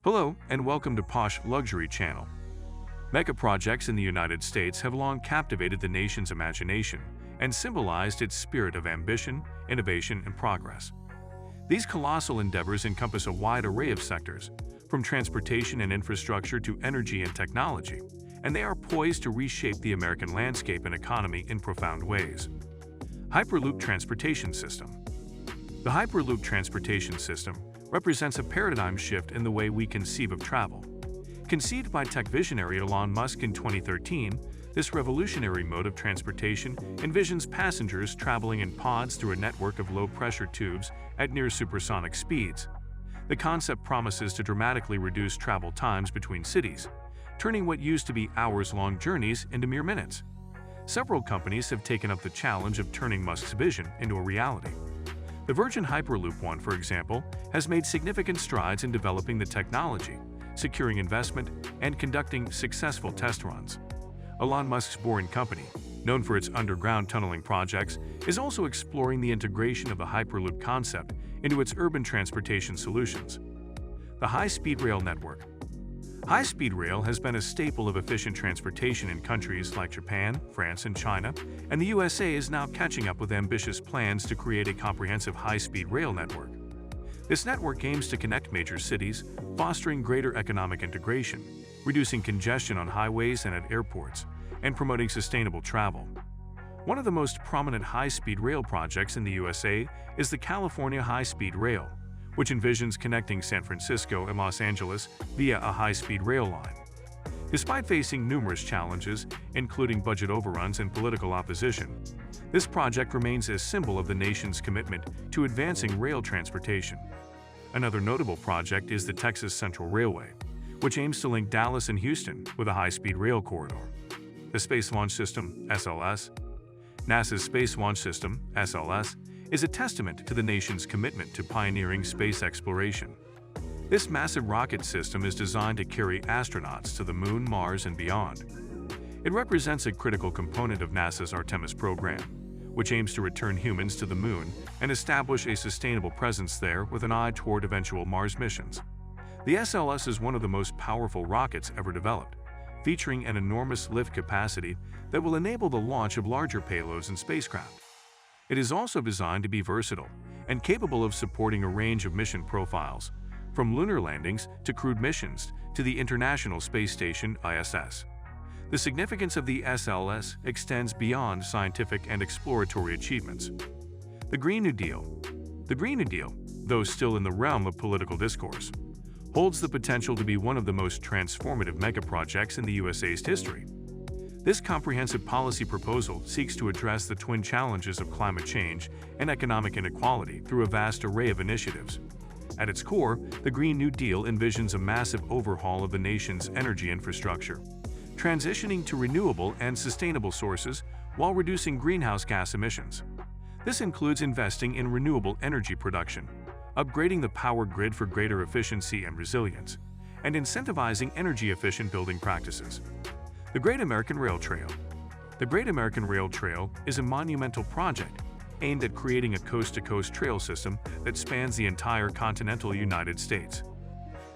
Hello, and welcome to Posh Luxury Channel. Mega projects in the United States have long captivated the nation's imagination and symbolized its spirit of ambition, innovation, and progress. These colossal endeavors encompass a wide array of sectors, from transportation and infrastructure to energy and technology, and they are poised to reshape the American landscape and economy in profound ways. Hyperloop Transportation System. The Hyperloop Transportation System represents a paradigm shift in the way we conceive of travel. Conceived by tech visionary Elon Musk in 2013, this revolutionary mode of transportation envisions passengers traveling in pods through a network of low-pressure tubes at near supersonic speeds. The concept promises to dramatically reduce travel times between cities, turning what used to be hours-long journeys into mere minutes. Several companies have taken up the challenge of turning Musk's vision into a reality. The Virgin Hyperloop One, for example, has made significant strides in developing the technology, securing investment, and conducting successful test runs. Elon Musk's Boring Company, known for its underground tunneling projects, is also exploring the integration of the Hyperloop concept into its urban transportation solutions. The high-speed rail network. High-speed rail has been a staple of efficient transportation in countries like Japan, France, and China, and the USA is now catching up with ambitious plans to create a comprehensive high-speed rail network. This network aims to connect major cities, fostering greater economic integration, reducing congestion on highways and at airports, and promoting sustainable travel. One of the most prominent high-speed rail projects in the USA is the California High-Speed Rail, which envisions connecting San Francisco and Los Angeles via a high-speed rail line. Despite facing numerous challenges, including budget overruns and political opposition, this project remains a symbol of the nation's commitment to advancing rail transportation. Another notable project is the Texas Central Railway, which aims to link Dallas and Houston with a high-speed rail corridor. The Space Launch System, SLS. NASA's Space Launch System, SLS, is a testament to the nation's commitment to pioneering space exploration. This massive rocket system is designed to carry astronauts to the Moon, Mars, and beyond. It represents a critical component of NASA's Artemis program, which aims to return humans to the Moon and establish a sustainable presence there with an eye toward eventual Mars missions. The SLS is one of the most powerful rockets ever developed, featuring an enormous lift capacity that will enable the launch of larger payloads and spacecraft. It is also designed to be versatile and capable of supporting a range of mission profiles, from lunar landings to crewed missions to the International Space Station (ISS). The significance of the SLS extends beyond scientific and exploratory achievements. The Green New Deal. The Green New Deal, though still in the realm of political discourse, holds the potential to be one of the most transformative megaprojects in the USA's history. This comprehensive policy proposal seeks to address the twin challenges of climate change and economic inequality through a vast array of initiatives. At its core, the Green New Deal envisions a massive overhaul of the nation's energy infrastructure, transitioning to renewable and sustainable sources while reducing greenhouse gas emissions. This includes investing in renewable energy production, upgrading the power grid for greater efficiency and resilience, and incentivizing energy-efficient building practices. The Great American Rail Trail. The Great American Rail Trail is a monumental project aimed at creating a coast-to-coast trail system that spans the entire continental United States.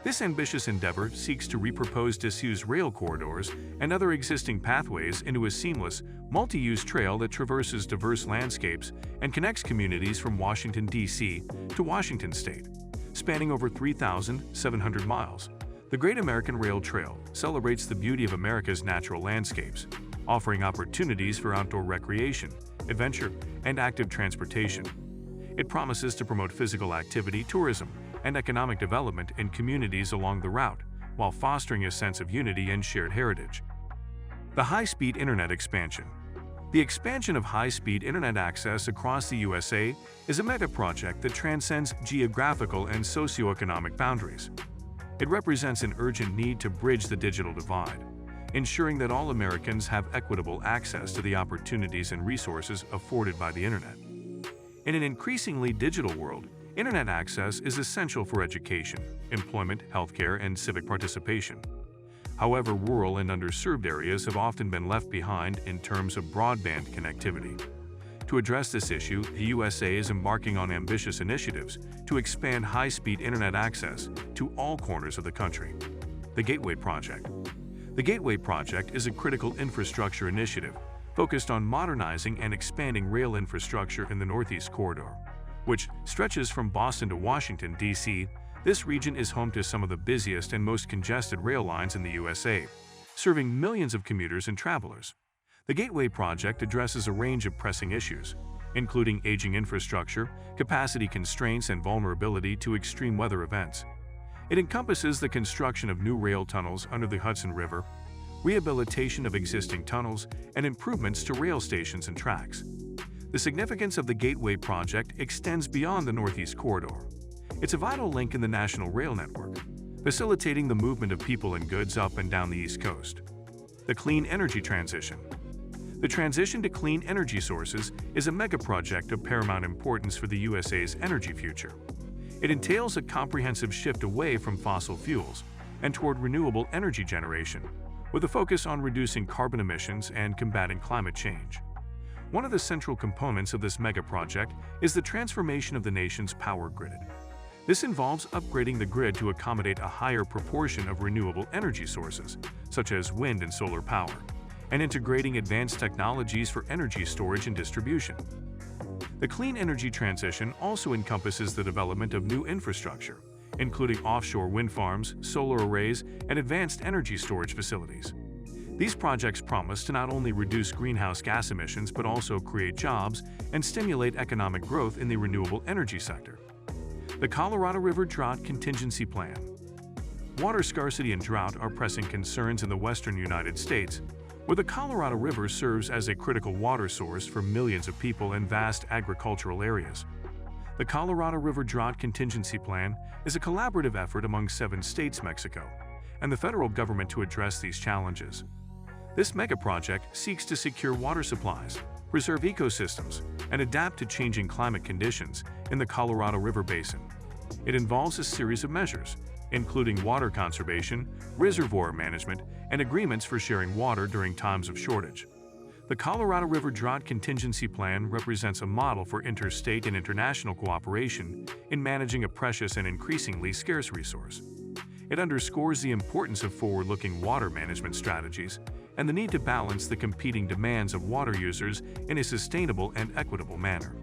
This ambitious endeavor seeks to repurpose disused rail corridors and other existing pathways into a seamless, multi-use trail that traverses diverse landscapes and connects communities from Washington, D.C. to Washington State, spanning over 3,700 miles. The Great American Rail Trail celebrates the beauty of America's natural landscapes, offering opportunities for outdoor recreation, adventure, and active transportation. It promises to promote physical activity, tourism, and economic development in communities along the route, while fostering a sense of unity and shared heritage. The high-speed internet expansion. The expansion of high-speed internet access across the USA is a mega-project that transcends geographical and socioeconomic boundaries. It represents an urgent need to bridge the digital divide, ensuring that all Americans have equitable access to the opportunities and resources afforded by the internet. In an increasingly digital world, internet access is essential for education, employment, healthcare, and civic participation. However, rural and underserved areas have often been left behind in terms of broadband connectivity. To address this issue, the USA is embarking on ambitious initiatives to expand high-speed internet access to all corners of the country. The Gateway Project. The Gateway Project is a critical infrastructure initiative focused on modernizing and expanding rail infrastructure in the Northeast Corridor, which stretches from Boston to Washington, D.C. This region is home to some of the busiest and most congested rail lines in the USA, serving millions of commuters and travelers. The Gateway Project addresses a range of pressing issues, including aging infrastructure, capacity constraints, and vulnerability to extreme weather events. It encompasses the construction of new rail tunnels under the Hudson River, rehabilitation of existing tunnels, and improvements to rail stations and tracks. The significance of the Gateway Project extends beyond the Northeast Corridor. It's a vital link in the national rail network, facilitating the movement of people and goods up and down the East Coast. The Clean Energy Transition. The transition to clean energy sources is a megaproject of paramount importance for the USA's energy future. It entails a comprehensive shift away from fossil fuels and toward renewable energy generation, with a focus on reducing carbon emissions and combating climate change. One of the central components of this megaproject is the transformation of the nation's power grid. This involves upgrading the grid to accommodate a higher proportion of renewable energy sources, such as wind and solar power, and integrating advanced technologies for energy storage and distribution. The clean energy transition also encompasses the development of new infrastructure, including offshore wind farms, solar arrays, and advanced energy storage facilities. These projects promise to not only reduce greenhouse gas emissions but also create jobs and stimulate economic growth in the renewable energy sector. The Colorado River Drought Contingency Plan. Water scarcity and drought are pressing concerns in the western United States, where the Colorado River serves as a critical water source for millions of people and vast agricultural areas. The Colorado River Drought Contingency Plan is a collaborative effort among 7 states, Mexico, and the federal government to address these challenges. This megaproject seeks to secure water supplies, preserve ecosystems, and adapt to changing climate conditions in the Colorado River Basin. It involves a series of measures, including water conservation, reservoir management, and agreements for sharing water during times of shortage. The Colorado River Drought Contingency Plan represents a model for interstate and international cooperation in managing a precious and increasingly scarce resource. It underscores the importance of forward-looking water management strategies and the need to balance the competing demands of water users in a sustainable and equitable manner.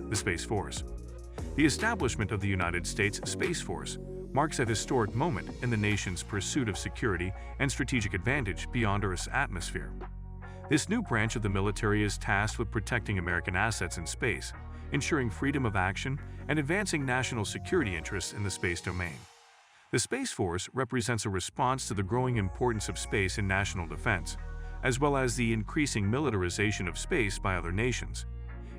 The Space Force. The establishment of the United States Space Force marks a historic moment in the nation's pursuit of security and strategic advantage beyond Earth's atmosphere. This new branch of the military is tasked with protecting American assets in space, ensuring freedom of action, and advancing national security interests in the space domain. The Space Force represents a response to the growing importance of space in national defense, as well as the increasing militarization of space by other nations.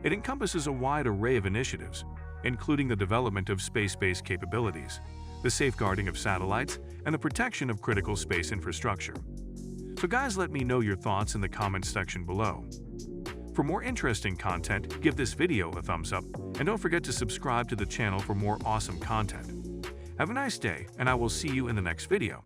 It encompasses a wide array of initiatives, including the development of space-based capabilities, the safeguarding of satellites, and the protection of critical space infrastructure. So guys, let me know your thoughts in the comments section below. For more interesting content, give this video a thumbs up, and don't forget to subscribe to the channel for more awesome content. Have a nice day, and I will see you in the next video.